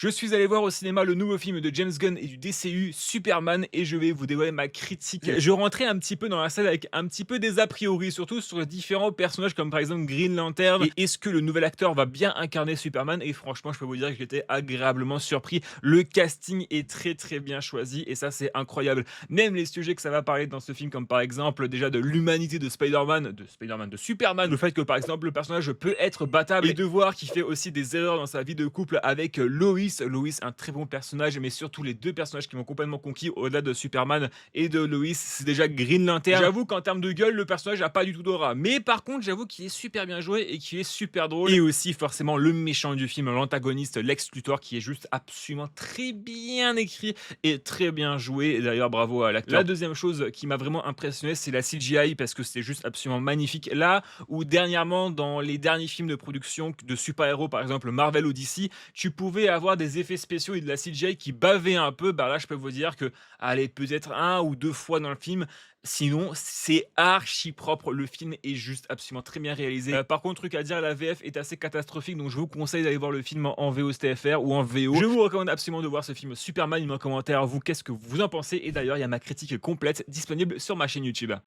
Je suis allé voir au cinéma le nouveau film de James Gunn et du DCU Superman et je vais vous dévoiler ma critique. Je rentrais un petit peu dans la salle avec un petit peu des a priori, surtout sur les différents personnages comme par exemple Green Lantern. Et est-ce que le nouvel acteur va bien incarner Superman? Et franchement, je peux vous dire que j'étais agréablement surpris. Le casting est très très bien choisi et ça c'est incroyable. Même les sujets que ça va parler dans ce film, comme par exemple déjà de l'humanité de de Superman, le fait que par exemple le personnage peut être battable et de voir qu'il fait aussi des erreurs dans sa vie de couple avec Lois. Lois, un très bon personnage, mais surtout les deux personnages qui m'ont complètement conquis au-delà de Superman et de Lois, c'est déjà Green Lantern. J'avoue qu'en termes de gueule, le personnage a pas du tout d'aura, mais par contre, j'avoue qu'il est super bien joué et qu'il est super drôle. Et aussi forcément le méchant du film, l'antagoniste Lex Luthor, qui est juste absolument très bien écrit et très bien joué. Et d'ailleurs, bravo à l'acteur. La deuxième chose qui m'a vraiment impressionné, c'est la CGI parce que c'est juste absolument magnifique. Là où dernièrement, dans les derniers films de production de super-héros, par exemple Marvel ou DC, tu pouvais avoir des effets spéciaux et de la CGI qui bavaient un peu, bah là, je peux vous dire que, allez, peut-être un ou deux fois dans le film, sinon, c'est archi propre. Le film est juste absolument très bien réalisé. Par contre, truc à dire, la VF est assez catastrophique, donc je vous conseille d'aller voir le film en VOSTFR ou en VO. Je vous recommande absolument de voir ce film Superman. Dis-moi en commentaire, vous, qu'est-ce que vous en pensez? Et d'ailleurs, il y a ma critique complète disponible sur ma chaîne YouTube.